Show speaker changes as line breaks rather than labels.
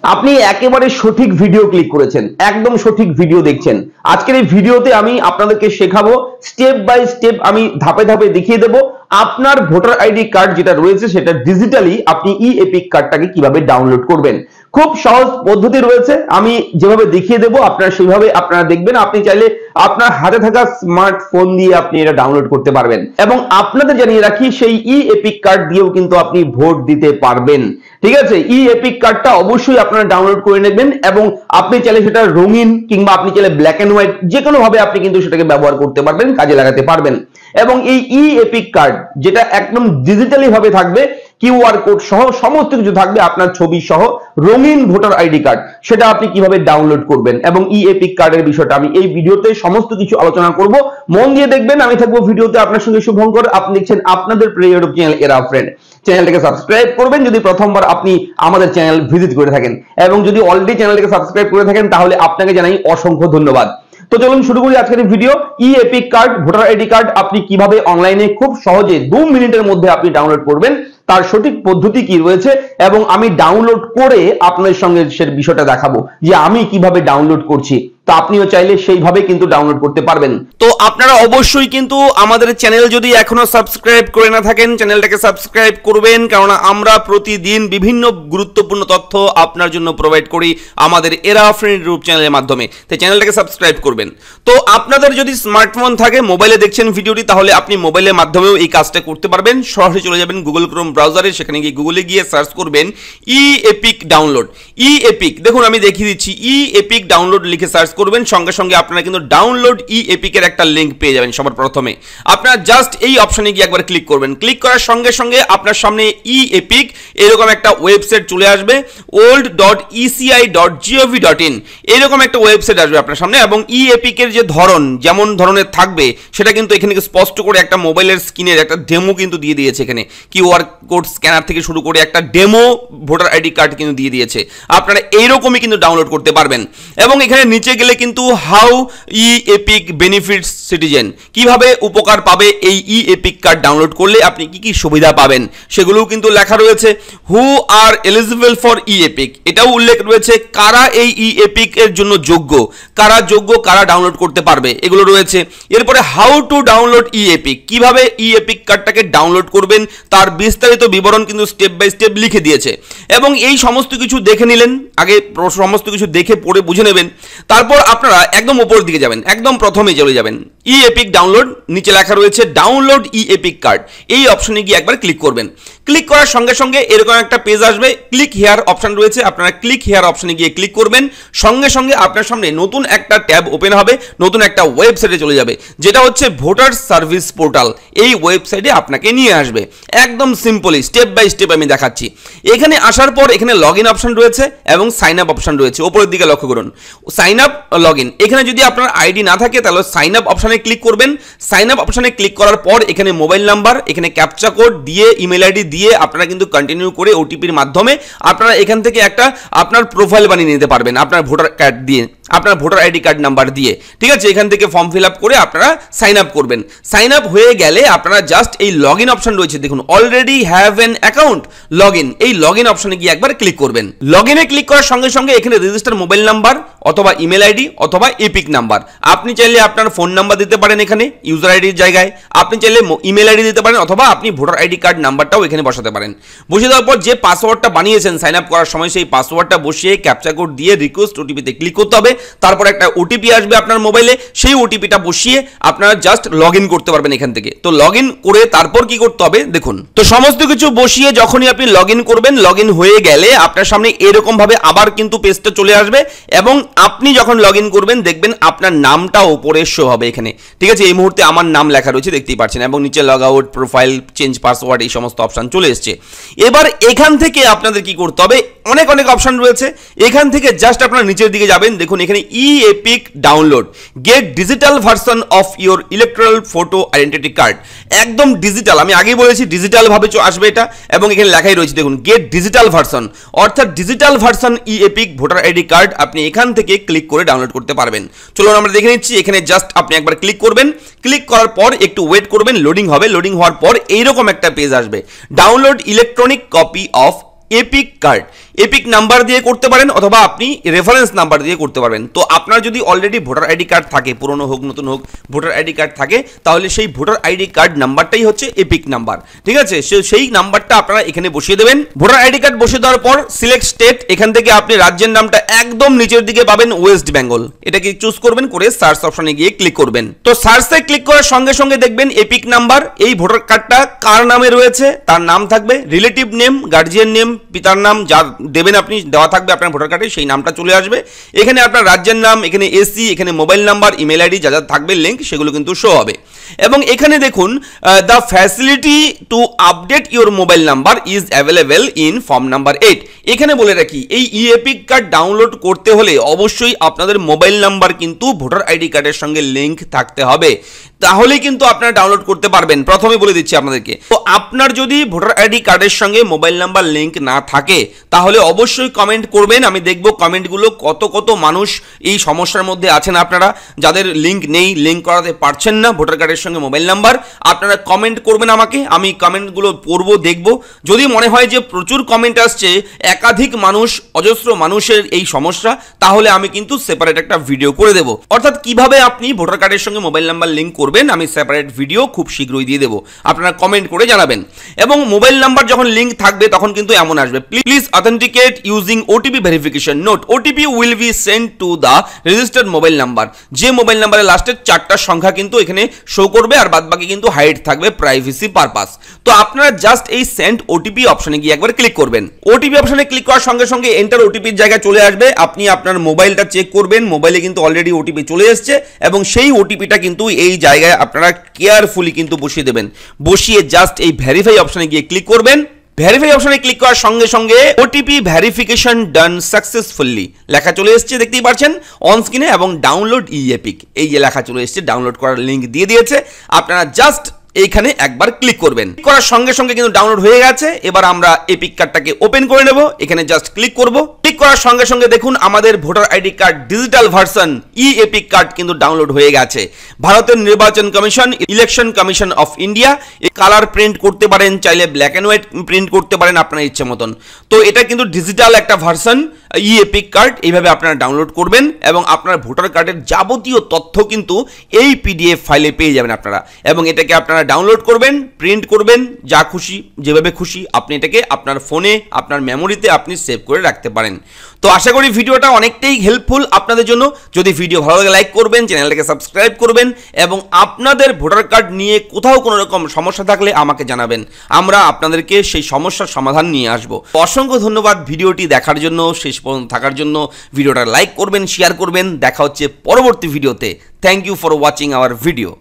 আপনি একেবারে সঠিক ভিডিও ক্লিক করেছেন, একদম সঠিক ভিডিও দেখছেন। আজকের এই ভিডিওতে আমি আপনাদেরকে শেখাবো স্টেপ বাই স্টেপ, আমি ধাপে ধাপে দেখিয়ে দেবো আপনার ভোটার আইডি কার্ড যেটা রয়েছে সেটা ডিজিটালি আপনি ই এপিক কার্ডটাকে কিভাবে ডাউনলোড করবেন। খুব সহজ পদ্ধতি রয়েছে, আমি যেভাবে দেখিয়ে দেবো আপনারা সেইভাবে আপনারা দেখবেন। আপনি চাইলে আপনার হাতে থাকা স্মার্টফোন দিয়ে আপনি এটা ডাউনলোড করতে পারবেন এবং আপনাদের জানিয়ে রাখি সেই ই এপিক কার্ড দিয়েও কিন্তু আপনি ভোট দিতে পারবেন। ঠিক আছে, ই এপিক কার্ডটা অবশ্যই আপনারা ডাউনলোড করে নেবেন এবং আপনি চাইলে সেটা রঙিন কিংবা আপনি চাইলে ব্ল্যাক এন্ড হোয়াইট যে কোনো ভাবে আপনি কিন্তু সেটাকে ব্যবহার করতে পারবেন, কাজে লাগাতে পারবেন। এবং এই ই এপিক কার্ড যেটা একদম ডিজিটালি ভাবে থাকবে, কিউআর কোড সহ সমস্ত কিছু থাকবে, আপনার ছবি সহ রঙিন ভোটার আইডি কার্ড, সেটা আপনি কিভাবে ডাউনলোড করবেন এবং ই এপিক কার্ডের বিষয়টা আমি এই ভিডিওতে সমস্ত কিছু আলোচনা করব। মন দিয়ে দেখবেন, আমি থাকবো ভিডিওতে আপনার সঙ্গে শুভঙ্কর। আপনি দেখছেন আপনাদের প্রিয় ইউটিউব চ্যানেল এরা ফ্রেন্ড। চ্যানেলটাকে সাবস্ক্রাইব করবেন যদি প্রথমবার আপনি আমাদের চ্যানেল ভিজিট করে থাকেন, এবং যদি অলরেডি চ্যানেলটাকে সাবস্ক্রাইব করে থাকেন তাহলে আপনাকে জানাই অসংখ্য ধন্যবাদ। তো চলুন শুরু করি আজকের এই video. E EPIC card voter ID card আপনি কিভাবে অনলাইনে খুব সহজে 2 মিনিটের মধ্যে আপনি ডাউনলোড করবেন, তার সঠিক পদ্ধতি কি রয়েছে এবং আমি ডাউনলোড করে আপনাদের সঙ্গে সে বিষয়টা দেখাবো যে আমি কিভাবে ডাউনলোড করছি। তো আপনিও চাইলে সেইভাবে কিন্তু ডাউনলোড করতে পারবেন। তো আপনারা অবশ্যই কিন্তু আমাদের চ্যানেল যদি এখনো সাবস্ক্রাইব করে না থাকেন চ্যানেলটাকে সাবস্ক্রাইব করবেন, কারণ আমরা প্রতিদিন বিভিন্ন গুরুত্বপূর্ণ তথ্য আপনার জন্য প্রোভাইড করি আমাদের এরা ফ্রেন্ড ইউটিউব চ্যানেলের মাধ্যমে। তো চ্যানেলটাকে সাবস্ক্রাইব করবেন। তো আপনাদের যদি স্মার্টফোন থাকে, মোবাইলে দেখছেন ভিডিওটি, তাহলে আপনি মোবাইলের মাধ্যমেও এই কাজটা করতে পারবেন। সরাসরি চলে যাবেন গুগল ক্রোম ব্রাউজারে, সেখানে গিয়ে গুগলে গিয়ে সার্চ করবেন ই এপিক ডাউনলোড। ই এপিক দেখুন আমি দেখিয়ে দিচ্ছি, ই এপিক ডাউনলোড লিখে সার্চ করবেন, সঙ্গে সঙ্গে আপনারা কিন্তু ডাউনলোড ই এপিক এর একটা লিংক পেয়ে যাবেন। সবার প্রথমে আপনারা জাস্ট এই অপশনে গিয়ে একবার ক্লিক করবেন। ক্লিক করার সঙ্গে সঙ্গে আপনার সামনে ই এপিক এরকম একটা ওয়েবসাইট চলে আসবে, old.eci.gov.in এরকম একটা ওয়েবসাইট আসবে আপনার সামনে। এবং ই এপিক এর যে ধরন যেমন ধরনের থাকবে সেটা কিন্তু এখানে স্পষ্ট করে একটা মোবাইলের স্ক্রিনের একটা ডেমো কিন্তু দিয়ে দিয়েছে। এখানে কিউআর কোড স্ক্যানার থেকে শুরু করে একটা ডেমো ভোটার আইডি কার্ড কিন্তু দিয়ে দিয়েছে। আপনারা এইরকমই কিন্তু ডাউনলোড করতে পারবেন। এবং এখানে নিচে গেলে কিন্তু how E epic benefits citizen, কিভাবে উপকার পাবে এই ই এপিক কার্ড ডাউনলোড করলে আপনি কি কি সুবিধা পাবেন সেগুলোও কিন্তু লেখা রয়েছে। Who are eligible for e EPIC, এটাও উল্লেখ রয়েছে কারা এই ই এপিক এর জন্য যোগ্য, কারা ডাউনলোড করতে পারবে, এগুলো রয়েছে। এরপরে how to download E epic, কিভাবে ই এপিক কার্ডটাকে ডাউনলোড করবেন তার বিস্তারিত বিবরণ কিন্তু স্টেপ বাই স্টেপ লিখে দিয়েছে। এবং এই সমস্ত কিছু দেখে নিলেন, আগে সমস্ত কিছু দেখে পড়ে বুঝে নেবেন। তারপর আপনারা একদম উপরের দিকে যাবেন, একদম প্রথমে চলে যাবেন ই এপিক ডাউনলোড, নিচে লেখা রয়েছে ডাউনলোড ই এপিক কার্ড, এই অপশনে গিয়ে একবার ক্লিক করবেন। ক্লিক করার সঙ্গে সঙ্গে এরকম একটা পেজ আসবে, ক্লিক হেয়ার অপশন রয়েছে, আপনারা ক্লিক হেয়ার অপশনে গিয়ে ক্লিক করবেন। সঙ্গে সঙ্গে আপনার সামনে নতুন একটা ট্যাব ওপেন হবে, নতুন একটা ওয়েবসাইটে চলে যাবে, যেটা হচ্ছে ভোটার সার্ভিস পোর্টাল। এই ওয়েবসাইটে আপনাকে নিয়ে আসবে, একদম সিম্পলি স্টেপ বাই স্টেপ আমি দেখাচ্ছি। এখানে আসার পর এখানে লগ ইন অপশন রয়েছে এবং সাইন আপ অপশন রয়েছে, ওপরের দিকে লক্ষ্য করুন সাইন আপ লগ ইন। এখানে যদি আপনার আইডি না থাকে তাহলে সাইন আপ অপশনে ক্লিক করবেন। সাইন আপ অপশনে ক্লিক করার পর এখানে মোবাইল নাম্বার, এখানে ক্যাপচা কোড দিয়ে ইমেল আইডি দিয়ে আপনারা কিন্তু কন্টিনিউ করে ওটিপির মাধ্যমে আপনারা এখান থেকে একটা আপনার প্রোফাইল বানিয়ে নিতে পারবেন আপনার ভোটার কার্ড দিয়ে, আপনার ভোটার আইডি কার্ড নাম্বার দিয়ে। ঠিক আছে, এখান থেকে ফর্ম ফিল আপ করে আপনারা সাইন আপ করবেন। সাইন আপ হয়ে গেলে আপনারা জাস্ট এই লগ ইন অপশন রয়েছে, দেখুন already have an account, log in, এই লগ ইন অপশনে গিয়ে একবার ক্লিক করবেন। লগ ইনে ক্লিক করার সঙ্গে সঙ্গে এখানে রেজিস্টার মোবাইল নাম্বার অথবা ইমেল আইডি অথবা এপিক নাম্বার, আপনি চাইলে আপনার ফোন নাম্বার দিতে পারেন এখানে ইউজার আইডির জায়গায়, আপনি চাইলে ইমেল আইডি দিতে পারেন অথবা আপনি ভোটার আইডি কার্ড নাম্বারটাও এখানে বসাতে পারেন। বসিয়ে দেওয়ার পর যে পাসওয়ার্ডটা বানিয়েছেন সাইন আপ করার সময় সেই পাসওয়ার্ডটা বসিয়ে ক্যাপচা কোড দিয়ে রিকোয়েস্ট ওটিপিতে ক্লিক করতে হবে। তারপর একটা ওটিপি আসবে আপনার মোবাইলে, সেই ওটিপিটা বসিয়ে আপনারা জাস্ট লগ ইন করতে পারবেন এখান থেকে। তো লগ ইন করে তারপর কি করতে হবে দেখুন। তো সমস্ত কিছু বসিয়ে যখনই আপনি লগ ইন করবেন, লগ ইন হয়ে গেলে আপনার সামনে এরকম ভাবে আবার কিন্তু পেজটা চলে আসবে এবং আপনি যখন লগ ইন করবেন দেখবেন আপনার নামটা উপরে শো হবে এখানে। ঠিক আছে, এই মুহূর্তে আমার নাম লেখা রয়েছে দেখতেই পাচ্ছেন, এবং নিচে log out, profile, change password এই সমস্ত অপশন চলে এসছে। এবার এখান থেকে আপনাদের কি করতে হবে, অনেক অপশন রয়েছে। এখান থেকে জাস্ট আপনারা নিচের দিকে যাবেন, দেখুন এখানে e EPIC download, get digital version of your electoral photo identity card, একদম ডিজিটাল, আমি আগেই বলেছি ডিজিটাল ভাবে আসবে এটা। এবং এখানে লেখাই রয়েছে দেখুন গেট ডিজিটাল ভার্সন, অর্থাৎ ডিজিটাল ভার্সন ই এপিক ভোটার আইডি কার্ড আপনি এখান থেকে ক্লিক করে ডাউনলোড করতে পারবেন। চলুন আমরা দেখে নিচ্ছি। এখানে জাস্ট আপনি একবার ক্লিক করবেন, ক্লিক করার পর একটু ওয়েট করবেন, লোডিং হবে। লোডিং হওয়ার পর এইরকম একটা পেজ আসবে, download electronic copy of epic card. Epic number দিয়ে করতে পারেন অথবা আপনি রেফারেন্স নাম্বার দিয়ে করতে পারবেন। তো আপনার যদি অলরেডি ভোটার আইডি কার্ড থাকে, পুরনো হোক নতুন হোক, ভোটার আইডি কার্ড থাকে, তাহলে সেই ভোটার আইডি কার্ড নাম্বারটাই হচ্ছে এপিক নাম্বার, ঠিক আছে? সেই নাম্বারটা আপনারা এখানে বসিয়ে দেবেন। ভোটার আইডি কার্ড বসিয়ে দেওয়ার পর সিলেক্ট স্টেট, এখান থেকে আপনি রাজ্যের নামটা একদম নিচের দিকে পাবেন ওয়েস্ট বেঙ্গল, এটাকে চুজ করবেন, করে সার্চ অপশনে গিয়ে ক্লিক করবেন। তো সার্চে ক্লিক করার সঙ্গে সঙ্গে দেখবেন এপিক নাম্বার, এই ভোটার কার্ডটা কার নামে রয়েছে তার নাম থাকবে, রিলেটিভ নেম, গার্জিয়ান নেম, পিতার নাম যা দেবেন আপনি দেওয়া থাকবে আপনার ভোটার কার্ডে, সেই নামটা চলে আসবে। এখানে আপনার রাজ্যের নাম, এখানে এসি, এখানে মোবাইল নাম্বার, ইমেল আইডি যা যা থাকবে লিঙ্ক সেগুলো কিন্তু শো হবে। এবং এখানে দেখুন the facility to update your mobile number is available in form number 8। এখানে বলে রাখি, এই এপিক কার্ড ডাউনলোড করতে হলে অবশ্যই আপনাদের মোবাইল নাম্বার কিন্তু ভোটার আইডি কার্ডের সঙ্গে লিঙ্ক থাকতে হবে, তাহলেই কিন্তু আপনারা ডাউনলোড করতে পারবেন। প্রথমে বলে দিচ্ছি আপনাদেরকে, তো আপনার যদি ভোটার আইডি কার্ডের সঙ্গে মোবাইল নাম্বার লিঙ্ক না থাকে তাহলে অবশ্যই কমেন্ট করবেন। আমি দেখব কমেন্টগুলো কত মানুষ এই সমস্যার মধ্যে আছেন, আপনারা যাদের লিঙ্ক নেই, লিঙ্ক করাতে পারছেন না ভোটার কার্ডের সঙ্গে মোবাইল নাম্বার, আপনারা কমেন্ট করবেন আমাকে, আমি কমেন্টগুলো পড়ব, দেখব। যদি মনে হয় যে প্রচুর কমেন্ট আসছে, একাধিক মানুষ, অজস্র মানুষের এই সমস্যা, তাহলে আমি কিন্তু সেপারেট একটা ভিডিও করে দেব, অর্থাৎ কিভাবে আপনি ভোটার কার্ডের সঙ্গে মোবাইল নাম্বার লিঙ্ক করবেন আমি সেপারেট ভিডিও খুব শীঘ্রই দিয়ে দেবো, আপনারা কমেন্ট করে জানাবেন। এবং মোবাইল নাম্বার যখন লিঙ্ক থাকবে তখন কিন্তু এমন আসবে, please authenticate using OTP verification note, OTP will be send to the registered mobile number. যে মোবাইল নাম্বারের লাস্টের 4টা সংখ্যা কিন্তু এখানে শো করবে, আর বাদবাকি কিন্তু হাইড থাকবে প্রাইভেসি পারপাস। তো আপনারা জাস্ট এই সেন্ড ওটিপি অপশনে গিয়ে একবার ক্লিক করবেন। ওটিপি অপশনে ক্লিক করার সঙ্গে সঙ্গে এন্টার ওটিপির জায়গায় চলে আসবে, আপনি আপনার মোবাইলটা চেক করবেন, মোবাইলে কিন্তু অলরেডি ওটিপি চলে এসেছে, এবং সেই ওটিপিটা কিন্তু এই জায়গায় আপনারা কেয়ারফুলি কিন্তু বসিয়ে দেবেন। বসিয়ে জাস্ট এই ভেরিফাই অপশনে গিয়ে ক্লিক করবেন। ভেরিফাই অপশনে ক্লিক করার সঙ্গে সঙ্গে ওটিপি ভেরিফিকেশন ডান সাকসেসফুলি লেখা চলে এসেছে, দেখতেই পাচ্ছেন অন স্ক্রিনে, এবং ডাউনলোড এপিক এই যে লেখা চলে এসেছে, ডাউনলোড করার লিঙ্ক দিয়ে দিয়েছে। আপনারা জাস্ট এইখানে একবার ক্লিক করবেন, করার সঙ্গে সঙ্গে কিন্তু ডাউনলোড হয়ে গেছে। এবার আমরা এপিক কার্ডটাকে ওপেন করে নেব, এখানে জাস্ট ক্লিক করব। ক্লিক করার সঙ্গে সঙ্গে দেখুন আমাদের voter ID card digital version epic card কিন্তু ডাউনলোড হয়ে গেছে। ভারতের নির্বাচন commission, election commission of India, colour print করতে পারেন, চাইলে ব্ল্যাক অ্যান্ড হোয়াইট প্রিন্ট করতে পারেন আপনার ইচ্ছে মতন। তো এটা কিন্তু ডিজিটাল একটা ভার্সন এপিক কার্ড, এইভাবে আপনারা ডাউনলোড করবেন এবং আপনার ভোটার কার্ডের যাবতীয় তথ্য কিন্তু এই পিডিএফ ফাইলে পেয়ে যাবেন আপনারা। এবং এটাকে আপনারা ডাউনলোড করবেন, প্রিন্ট করবেন, যা খুশি যেভাবে খুশি আপনি এটাকে আপনার ফোনে, আপনার মেমোরিতে আপনি সেভ করে রাখতে পারেন। তো আশা করি ভিডিওটা অনেকটাই হেল্পফুল আপনাদের জন্য। যদি ভিডিও ভালো লাগে লাইক করবেন, চ্যানেলটাকে সাবস্ক্রাইব করবেন, এবং আপনাদের ভোটার কার্ড নিয়ে কোথাও কোনো রকম সমস্যা থাকলে আমাকে জানাবেন, আমরা আপনাদেরকে সেই সমস্যার সমাধান নিয়ে আসব। অসংখ্য ধন্যবাদ ভিডিওটি দেখার জন্য, শেষ পর্যন্ত থাকার জন্য। ভিডিওটা লাইক করবেন, শেয়ার করবেন। দেখা হচ্ছে পরবর্তী ভিডিওতে। Thank you for watching our video.